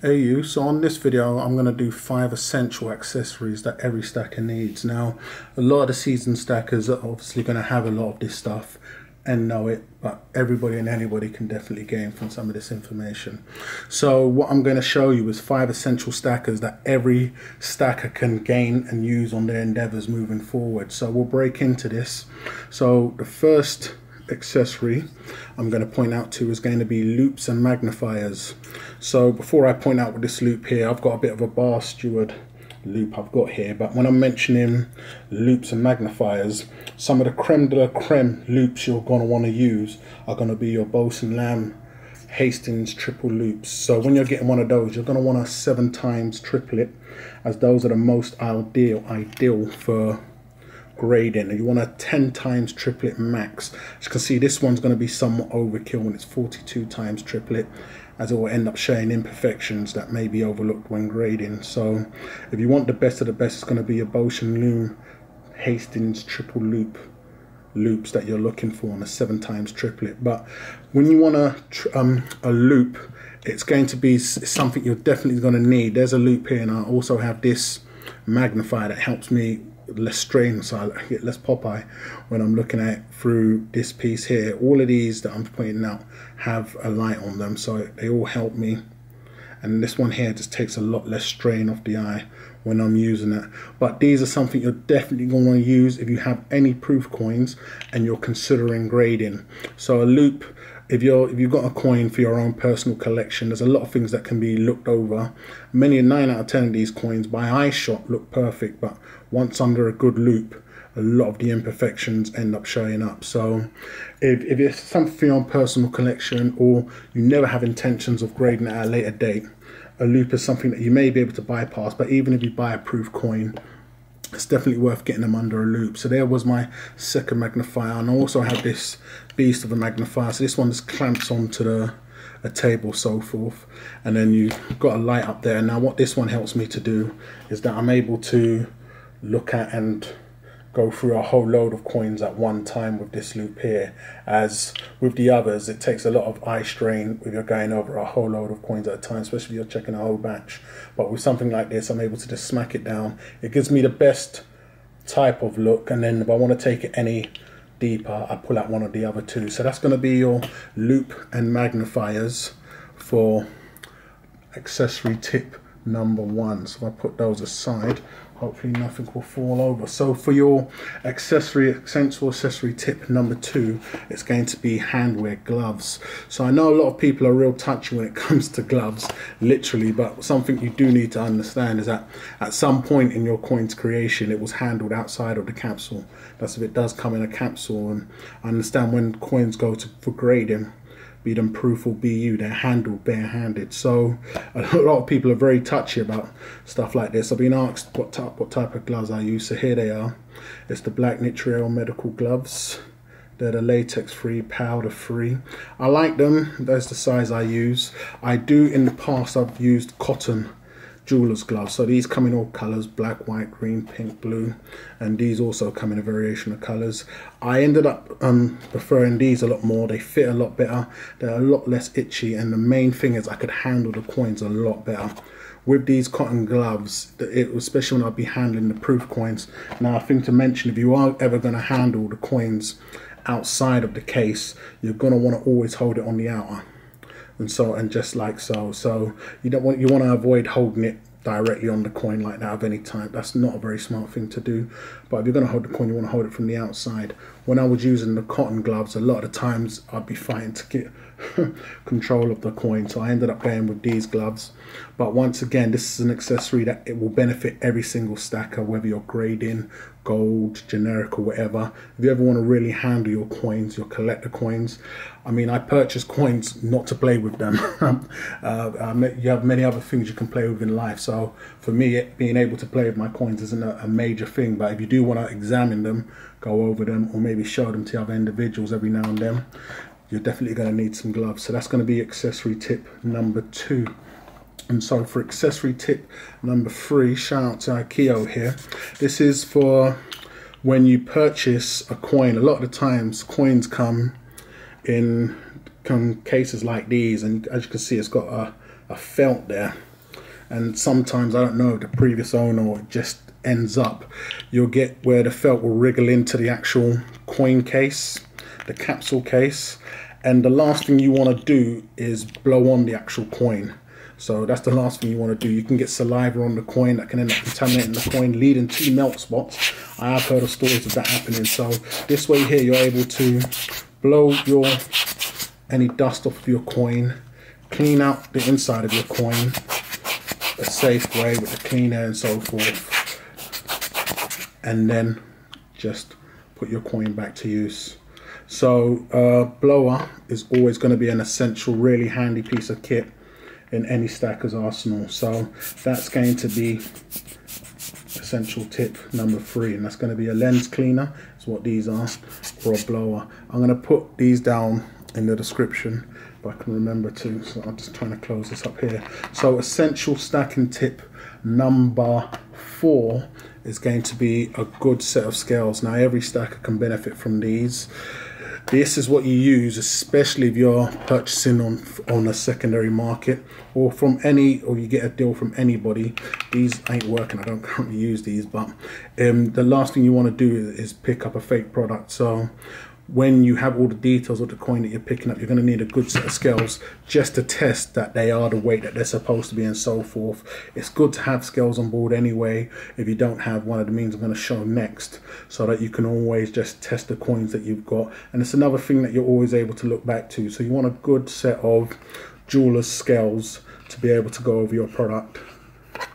Hey you, so on this video I'm going to do 5 essential accessories that every stacker needs. Now a lot of the seasoned stackers are obviously going to have a lot of this stuff and know it, but everybody and anybody can definitely gain from some of this information. So what I'm going to show you is 5 essential stackers that every stacker can gain and use on their endeavors moving forward. So we'll break into this. So the first accessory I'm going to point out to is going to be loops and magnifiers. So before I point out with this loop here, I've got a bit of a bar steward loop I've got here, but when I'm mentioning loops and magnifiers, some of the creme de la creme loops you're going to want to use are going to be your Bausch and Lomb Hastings triple loops. So when you're getting one of those, you're going to want a 7 times triplet, as those are the most ideal for grading. You want a 10 times triplet max. As you can see, this one's going to be somewhat overkill when it's 42 times triplet, as it will end up showing imperfections that may be overlooked when grading. So if you want the best of the best, it's going to be a Bausch and Lomb Hastings triple loops that you're looking for on a 7 times triplet. But when you want a loop, it's going to be something you're definitely going to need. There's a loop here, and I also have this magnifier that helps me less strain, so I get less pop-eye when I'm looking at it through this piece here. All of these that I'm pointing out have a light on them, so they all help me. And this one here just takes a lot less strain off the eye when I'm using it. But these are something you're definitely going to want to use if you have any proof coins and you're considering grading. So a loop, if you've got a coin for your own personal collection, there's a lot of things that can be looked over. 9 out of 10 of these coins by eye shot look perfect, but once under a good loop, a lot of the imperfections end up showing up. So if it's something for your own personal collection, or you never have intentions of grading at a later date, a loop is something that you may be able to bypass. But even if you buy a proof coin, it's definitely worth getting them under a loop. So there was my second magnifier, and I also have this beast of a magnifier. So this one just clamps onto a table, so forth, and then you've got a light up there. Now what this one helps me to do is that I'm able to look at and go through a whole load of coins at one time with this loop here, as with the others it takes a lot of eye strain if you're going over a whole load of coins at a time, especially if you're checking a whole batch. But with something like this, I'm able to just smack it down. It gives me the best type of look, and then if I want to take it any deeper, I pull out one of the other two. So that's going to be your loop and magnifiers for accessory tip number 1. So if I put those aside, hopefully nothing will fall over. So for your essential accessory tip number 2, it's going to be handwear gloves. So I know a lot of people are real touchy when it comes to gloves, literally, but something you do need to understand is that at some point in your coin's creation, it was handled outside of the capsule. That's if it does come in a capsule. And I understand when coins go for grading, be them proof or BU, they're handled barehanded. So a lot of people are very touchy about stuff like this. I've been asked what type of gloves I use, so here they are. It's the black Nitrile medical gloves. They're the latex free, powder free. I like them. That's the size I use. I do, in the past, I've used cotton jeweler's gloves. So these come in all colors: black, white, green, pink, blue, and these also come in a variation of colors. I ended up preferring these a lot more. They fit a lot better, they're a lot less itchy, and the main thing is I could handle the coins a lot better with these cotton gloves, especially when I'll be handling the proof coins. Now, a thing to mention, if you are ever going to handle the coins outside of the case, you're going to want to always hold it on the outer, and just like so. So you want to avoid holding it directly on the coin like that of any type. That's not a very smart thing to do. But if you're going to hold the coin, you want to hold it from the outside. When I was using the cotton gloves, a lot of the times I'd be fighting to get control of the coin, so I ended up going with these gloves. But once again, this is an accessory that it will benefit every single stacker, whether you're grading, gold, generic, or whatever. If you ever want to really handle your coins, your collector coins, I mean, I purchase coins not to play with them. You have many other things you can play with in life, so for me, being able to play with my coins isn't a major thing. But if you do want to examine them, go over them, or maybe show them to other individuals every now and then, you're definitely going to need some gloves. So that's going to be accessory tip number 2. And so for accessory tip number 3, shout out to Ikeo here. This is for when you purchase a coin. A lot of the times coins come in cases like these, and as you can see, it's got a felt there. and sometimes, I don't know, the previous owner, or it just ends up, you'll get where the felt will wriggle into the actual coin case, the capsule case, and the last thing you want to do is blow on the actual coin. So that's the last thing you want to do. You can get saliva on the coin that can end up contaminating the coin, leading to melt spots. I have heard of stories of that happening. So this way here, you're able to blow any dust off of your coin, clean out the inside of your coin a safe way with the cleaner and so forth, and then just put your coin back to use. So blower is always going to be an essential, really handy piece of kit in any stacker's arsenal. So that's going to be essential tip number 3, and that's going to be a lens cleaner. That's what these are, or a blower. I'm going to put these down in the description if I can remember to. So I'm just trying to close this up here. So essential stacking tip number 4 is going to be a good set of scales. Now every stacker can benefit from these. This is what you use, especially if you're purchasing on a secondary market, or from or you get a deal from anybody. These ain't working, I don't currently use these, but the last thing you want to do is pick up a fake product. So when you have all the details of the coin that you're picking up, you're going to need a good set of scales just to test that they are the weight that they're supposed to be and so forth. It's good to have scales on board anyway if you don't have one of the means I'm going to show next, so that you can always just test the coins that you've got. And it's another thing that you're always able to look back to. So you want a good set of jeweler's scales to be able to go over your product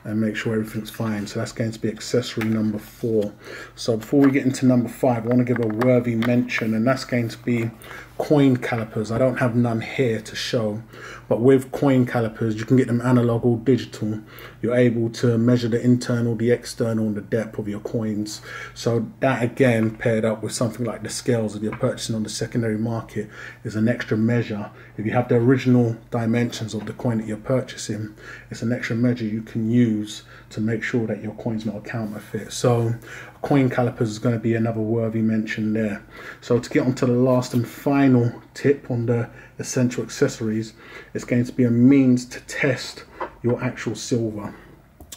and make sure everything's fine. So that's going to be accessory number 4. So before we get into number 5, I want to give a worthy mention, and that's going to be coin calipers. I don't have none here to show, but with coin calipers, you can get them analog or digital. You're able to measure the internal, the external, and the depth of your coins. So that, again, paired up with something like the scales, if you're purchasing on the secondary market, is an extra measure. If you have the original dimensions of the coin that you're purchasing, it's an extra measure you can use to make sure that your coin's not a counterfeit. So coin calipers is going to be another worthy mention there. So to get on to the last and final tip on the essential accessories, it's going to be a means to test your actual silver.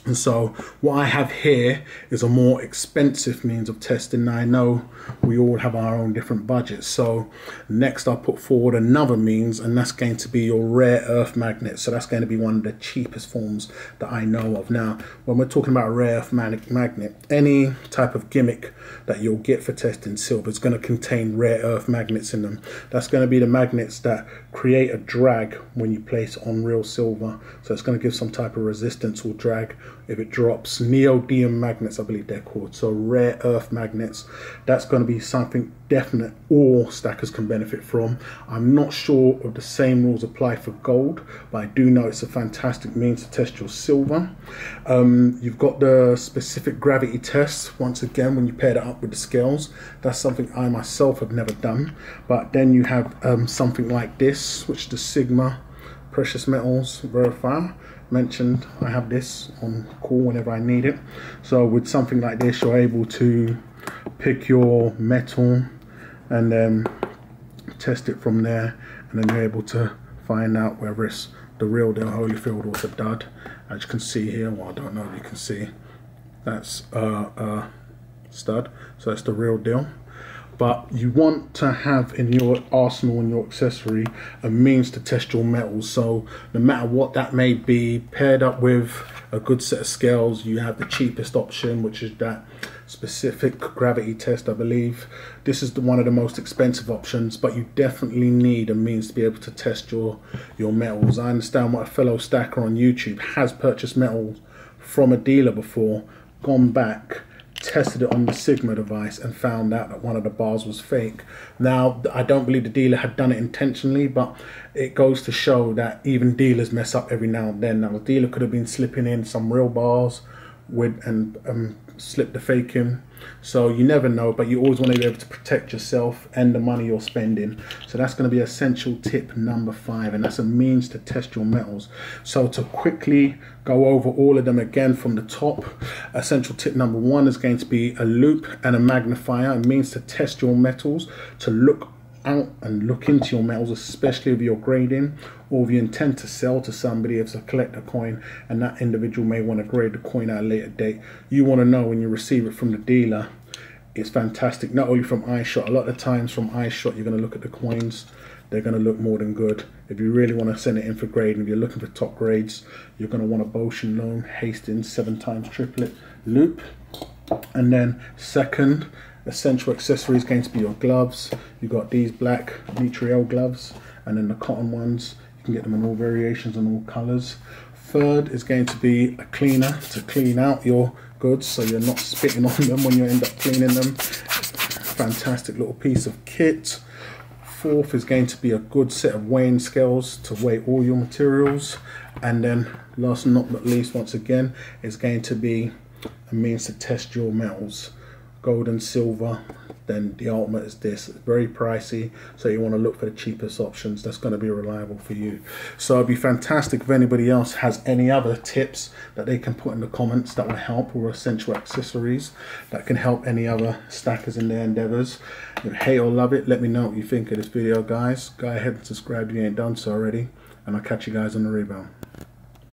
And so what I have here is a more expensive means of testing. Now I know we all have our own different budgets. So next I'll put forward another means, and that's going to be your rare earth magnet. So that's going to be one of the cheapest forms that I know of. Now, when we're talking about a rare earth magnet, any type of gimmick that you'll get for testing silver is going to contain rare earth magnets in them. That's going to be the magnets that create a drag when you place on real silver. So it's going to give some type of resistance or drag if it drops. Neodymium magnets, I believe they're called. So rare earth magnets, that's going to be something definite all stackers can benefit from. I'm not sure if the same rules apply for gold, but I do know it's a fantastic means to test your silver. You've got the specific gravity tests, once again, when you pair that up with the scales. That's something I myself have never done. But then you have something like this, which is the Sigma Precious Metals Verifier. Mentioned, I have this on call whenever I need it. So with something like this, you're able to pick your metal and then test it from there, and then you're able to find out whether it's the real deal Holyfield or the dud. As you can see here, well, I don't know if you can see, that's stud, so that's the real deal. But you want to have in your arsenal and your accessory a means to test your metals. So no matter what that may be, paired up with a good set of scales, you have the cheapest option, which is that specific gravity test, I believe. This is one of the most expensive options, but you definitely need a means to be able to test your metals. I understand what a fellow stacker on YouTube has purchased metals from a dealer before, gone back, tested it on the Sigma device, and found out that one of the bars was fake. Now, I don't believe the dealer had done it intentionally, but it goes to show that even dealers mess up every now and then. Now, the dealer could have been slipping in some real bars with and slip the fake in. So you never know, but you always want to be able to protect yourself and the money you're spending. So that's going to be essential tip number 5, and that's a means to test your metals. So to quickly go over all of them again from the top, essential tip number 1 is going to be a loop and a magnifier, a means to test your metals, to look out and look into your metals, especially if you're grading or if you intend to sell to somebody as a collector coin and that individual may want to grade the coin at a later date, you want to know when you receive it from the dealer, it's fantastic. Not only from iShot, a lot of times from iShot you're going to look at the coins, they're going to look more than good. If you really want to send it in for grading, if you're looking for top grades, you're going to want a Bausch and Lomb Hastings 7x triplet loop. And then second essential accessory is going to be your gloves. You've got these black Nitrile gloves, and then the cotton ones, you can get them in all variations and all colors. Third is going to be a cleaner to clean out your goods so you're not spitting on them when you end up cleaning them. Fantastic little piece of kit. Fourth is going to be a good set of weighing scales to weigh all your materials. And then last but not least, once again, is going to be a means to test your metals. Gold and silver, then the ultimate is this. It's very pricey, so you want to look for the cheapest options that's going to be reliable for you. So it'd be fantastic if anybody else has any other tips that they can put in the comments that will help, or essential accessories that can help any other stackers in their endeavors. If you hate or love it, let me know what you think of this video, guys. Go ahead and subscribe if you ain't done so already, and I'll catch you guys on the rebound.